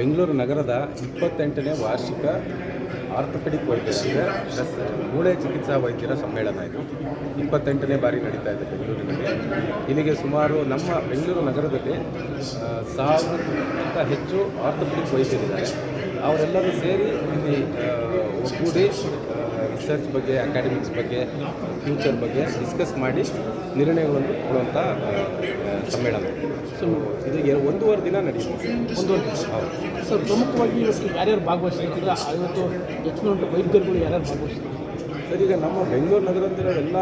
ಬೆಂಗಳೂರು ನಗರದ 28ನೇ ವಾರ್ಷಿಕ ಆರ್ಥೋಪೆಡಿಕ್ ವೈದ್ಯರಿಗೆ ಮೂಳೆ ಚಿಕಿತ್ಸಾ ವೈದ್ಯರ ಸಮ್ಮೇಳನ ಇದು 28ನೇ ಬಾರಿ ನಡೀತಾ ಇದೆ ಬೆಂಗಳೂರಿನಲ್ಲಿ. ಇಲ್ಲಿಗೆ ಸುಮಾರು ನಮ್ಮ ಬೆಂಗಳೂರು ನಗರದಲ್ಲಿ 1000ಕ್ಕಿಂತ ಹೆಚ್ಚು ಆರ್ಥೋಪೆಡಿಕ್ ವೈದ್ಯರಿದ್ದಾರೆ. ಅವರೆಲ್ಲರೂ ಸೇರಿ ಇಲ್ಲಿ ಒಗ್ಗೂಡಿ ರಿಸರ್ಚ್ ಬಗ್ಗೆ, ಅಕಾಡೆಮಿಕ್ಸ್ ಬಗ್ಗೆ, ಫ್ಯೂಚರ್ ಬಗ್ಗೆ ಡಿಸ್ಕಸ್ ಮಾಡಿ ನಿರ್ಣಯಗಳನ್ನು ಕೊಡುವಂಥ ಸಮ್ಮೇಳನ. ಸೊ ಇದು 1.5 ದಿನ ನಡೆಯುತ್ತೆ. 1.5 ದಿನ. ಹೌದು ಸರ್, ಪ್ರಮುಖವಾಗಿ ಇವತ್ತು ಯಾರ್ಯಾರು ಭಾಗವಹಿಸ್ತಿದ್ರೆ ಇವತ್ತು ಹೆಚ್ಚಿನ ವೈದ್ಯರುಗಳು ಯಾರ್ಯಾರು ಭಾಗವಹಿಸ್ತಾರೆ? ಸರ್, ಈಗ ನಮ್ಮ ಬೆಂಗಳೂರು ನಗರದಲ್ಲಿರೋ ಎಲ್ಲ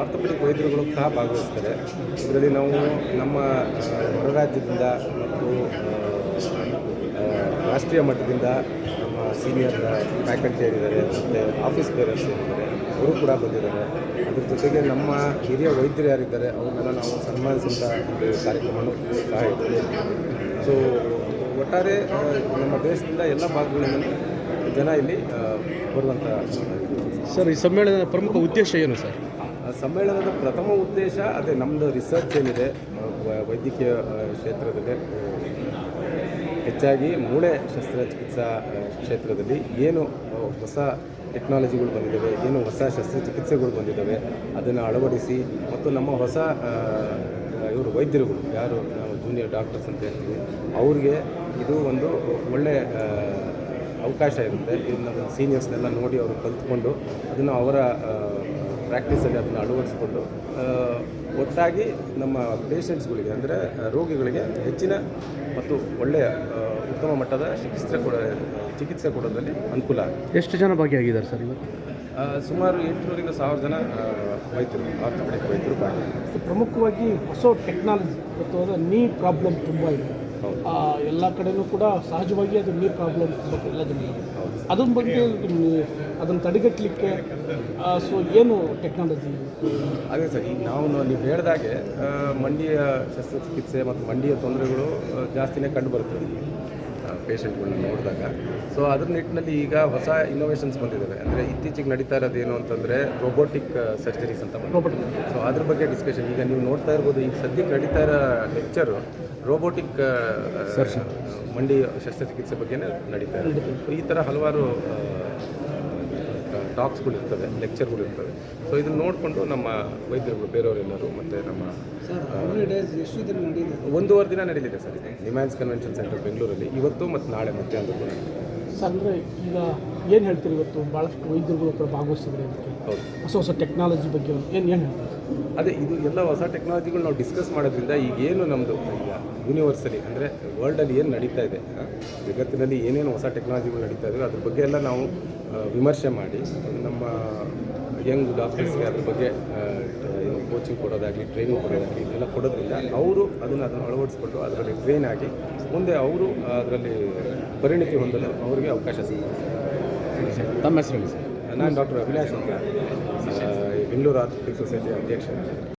ಆರ್ಥೋಪೆಡಿಕ್ ವೈದ್ಯರುಗಳು ಸಹ ಭಾಗವಹಿಸ್ತಾರೆ. ಇದರಲ್ಲಿ ನಾವು ನಮ್ಮ ಹೊರ ರಾಜ್ಯದಿಂದ ಮತ್ತು ರಾಷ್ಟ್ರೀಯ ಮಟ್ಟದಿಂದ ನಮ್ಮ ಸೀನಿಯರ್ ಫ್ಯಾಕಲ್ಟಿ ಏನಿದ್ದಾರೆ ಮತ್ತು ಆಫೀಸ್ ಬೇರರ್ಸ್ ಏನಿದ್ದಾರೆ ಅವರು ಕೂಡ ಬಂದಿದ್ದಾರೆ. ಅದ್ರ ಜೊತೆಗೆ ನಮ್ಮ ಹಿರಿಯ ವೈದ್ಯರು ಯಾರಿದ್ದಾರೆ ಅವ್ರನ್ನೆಲ್ಲ ನಾವು ಸನ್ಮಾನಿಸುವಂಥ ಒಂದು ಕಾರ್ಯಕ್ರಮನೂ ಸಹ ಇದೆ. ಸೊ ಒಟ್ಟಾರೆ ನಮ್ಮ ದೇಶದಿಂದ ಎಲ್ಲ ಭಾಗಗಳಿಂದ ಜನ ಇಲ್ಲಿ ಬರುವಂಥ. ಸರ್, ಈ ಸಮ್ಮೇಳನದ ಪ್ರಮುಖ ಉದ್ದೇಶ ಏನು ಸರ್? ಸಮ್ಮೇಳನದ ಪ್ರಥಮ ಉದ್ದೇಶ ಅದೇ ನಮ್ಮದು ರಿಸರ್ಚ್ ಏನಿದೆ ವೈದ್ಯಕೀಯ ಕ್ಷೇತ್ರದಲ್ಲಿ, ಹೆಚ್ಚಾಗಿ ಮೂಳೆ ಶಸ್ತ್ರಚಿಕಿತ್ಸಾ ಕ್ಷೇತ್ರದಲ್ಲಿ ಏನು ಹೊಸ ಟೆಕ್ನಾಲಜಿಗಳು ಬಂದಿದ್ದಾವೆ, ಏನು ಹೊಸ ಶಸ್ತ್ರಚಿಕಿತ್ಸೆಗಳು ಬಂದಿದ್ದಾವೆ ಅದನ್ನು ಅಳವಡಿಸಿ ಮತ್ತು ನಮ್ಮ ಹೊಸ ಇವರು ವೈದ್ಯರುಗಳು ಯಾರು ನಾವು ಜೂನಿಯರ್ ಡಾಕ್ಟರ್ಸ್ ಅಂತ ಹೇಳ್ತೀವಿ ಅವ್ರಿಗೆ ಇದು ಒಂದು ಒಳ್ಳೆಯ ಅವಕಾಶ ಇರುತ್ತೆ. ನಮ್ಮ ಸೀನಿಯರ್ಸ್ನೆಲ್ಲ ನೋಡಿ ಅವರು ಕಲ್ತ್ಕೊಂಡು ಅದನ್ನು ಅವರ ಪ್ರಾಕ್ಟೀಸಲ್ಲಿ ಅದನ್ನು ಅಳವಡಿಸ್ಕೊಂಡು ಒಟ್ಟಾಗಿ ನಮ್ಮ ಪೇಷಂಟ್ಸ್ಗಳಿಗೆ ಅಂದರೆ ರೋಗಿಗಳಿಗೆ ಹೆಚ್ಚಿನ ಮತ್ತು ಒಳ್ಳೆಯ ಉತ್ತಮ ಮಟ್ಟದ ಚಿಕಿತ್ಸೆ ಕೊಡೋದ್ರಲ್ಲಿ ಅನುಕೂಲ ಆಗುತ್ತೆ. ಎಷ್ಟು ಜನ ಭಾಗಿಯಾಗಿದ್ದಾರೆ ಸರ್ ಇವತ್ತು? ಸುಮಾರು 800ರಿಂದ 1000 ಜನ ವೈದ್ಯರು, ಆರ್ಥೋಪೆಡಿಕ್ ವೈದ್ಯರು ಭಾಗಿಯಾಗಿದ್ದಾರೆ. ಪ್ರಮುಖವಾಗಿ ಹೊಸ ಟೆಕ್ನಾಲಜಿ ಮತ್ತು ನೀ ಪ್ರಾಬ್ಲಮ್ ತುಂಬ ಇದೆ. ಎಲ್ಲ ಕಡೆಯೂ ಕೂಡ ಸಹಜವಾಗಿ ಅದು ನೀ ಪ್ರಾಬ್ಲಮ್ ತುಂಬ ಎಲ್ಲ ಜನ. ಅದ್ರ ಬಗ್ಗೆ ಅದನ್ನು ತಡೆಗಟ್ಟಲಿಕ್ಕೆ ಸೊ ಏನು ಟೆಕ್ನಾಲಜಿ? ಅದೇ ಸರ್, ಈಗ ನೀವು ಹೇಳಿದಾಗೆ ಮಂಡಿಯ ಶಸ್ತ್ರಚಿಕಿತ್ಸೆ ಮತ್ತು ಮಂಡಿಯ ತೊಂದರೆಗಳು ಜಾಸ್ತಿನೇ ಕಂಡುಬರುತ್ತದೆ ಪೇಷಂಟ್ಗಳನ್ನ ನೋಡಿದಾಗ. ಸೊ ಅದ್ರ ನಿಟ್ಟಿನಲ್ಲಿ ಈಗ ಹೊಸ ಇನ್ನೋವೇಷನ್ಸ್ ಬಂದಿದ್ದಾವೆ. ಅಂದರೆ ಇತ್ತೀಚೆಗೆ ನಡೀತಾ ಇರೋದೇನು ಅಂತಂದರೆ ರೋಬೋಟಿಕ್ ಸರ್ಜರೀಸ್ ಅಂತ. ಸೊ ಅದ್ರ ಬಗ್ಗೆ ಡಿಸ್ಕಷನ್ ಈಗ ನೀವು ನೋಡ್ತಾ ಇರ್ಬೋದು. ಈಗ ಸದ್ಯಕ್ಕೆ ನಡೀತಾ ಇರೋ ಲೆಕ್ಚರು ರೋಬೋಟಿಕ್ ಮಂಡಿ ಶಸ್ತ್ರಚಿಕಿತ್ಸೆ ಬಗ್ಗೆನೇ ನಡೀತಾ ಇದೆ. ಈ ಥರ ಹಲವಾರು ಟಾಕ್ಸ್ಗಳು ಇರ್ತವೆ, ಲೆಕ್ಚರ್ಗಳು ಇರ್ತವೆ. ಸೊ ಇದನ್ನು ನೋಡಿಕೊಂಡು ನಮ್ಮ ವೈದ್ಯರುಗಳು ಬೇರೆಯವರೆಲ್ಲರೂ ಮತ್ತು ನಮ್ಮ 1.5 ದಿನ ನಡೀಲಿದೆ ಸರ್. ಇದು ನಿಮ್ಯಾನ್ಸ್ ಕನ್ವೆನ್ಷನ್ ಸೆಂಟರ್ ಬೆಂಗಳೂರಲ್ಲಿ ಇವತ್ತು ಮತ್ತು ನಾಳೆ ಮಧ್ಯಾಹ್ನದವರೆಗೂ. ಸರ್, ಅಂದರೆ ಈಗ ಏನು ಹೇಳ್ತೀರಿ, ಇವತ್ತು ಭಾಳಷ್ಟು ವೈದ್ಯರುಗಳು ಕೂಡ ಭಾಗವಹಿಸಿದ್ರೆ ಅದಕ್ಕೆ ಹೊಸ ಹೊಸ ಟೆಕ್ನಾಲಜಿ ಬಗ್ಗೆ ಏನು ಹೇಳ್ತೀರಿ? ಅದೇ ಇದು ಎಲ್ಲ ಹೊಸ ಟೆಕ್ನಾಲಜಿಗಳು ನಾವು ಡಿಸ್ಕಸ್ ಮಾಡೋದ್ರಿಂದ ಈಗೇನು ನಮ್ಮದು ಈಗ ಯೂನಿವರ್ಸಲಿ ಅಂದರೆ ವರ್ಲ್ಡಲ್ಲಿ ಏನು ನಡೀತಾ ಇದೆ, ಜಗತ್ತಿನಲ್ಲಿ ಏನೇನು ಹೊಸ ಟೆಕ್ನಾಲಜಿಗಳು ನಡೀತಾ ಇದ್ದಾವೆ ಅದ್ರ ಬಗ್ಗೆ ಎಲ್ಲ ನಾವು ವಿಮರ್ಶೆ ಮಾಡಿ ನಮ್ಮ ಯಂಗ್ ಡಾಕ್ಟರ್ಸ್ಗೆ ಅದ್ರ ಬಗ್ಗೆ ಏನು ಕೋಚಿಂಗ್ ಕೊಡೋದಾಗಲಿ, ಟ್ರೈನಿಂಗ್ ಕೊಡೋದಾಗಲಿ ಇದೆಲ್ಲ ಕೊಡೋದ್ರಿಂದ ಅವರು ಅದನ್ನು ಅಳವಡಿಸ್ಕೊಂಡು ಅದರಲ್ಲಿ ಟ್ರೈನ್ ಆಗಿ ಮುಂದೆ ಅವರು ಅದರಲ್ಲಿ ಪರಿಣಿತಿ ಹೊಂದಲು ಅವರಿಗೆ ಅವಕಾಶ ಸಿಗುತ್ತೆ. ತಮ್ಮ ಹೆಸರು ಹೇಳಿ ಸರ್? ನಾನು ಡಾಕ್ಟರ್ ಅಭಿಲಾಷ್ ಅಂತ, ಬೆಂಗಳೂರು ಆರ್ಥೋಪೆಡಿಕ್ ಸೊಸೈಟಿ ಅಧ್ಯಕ್ಷ.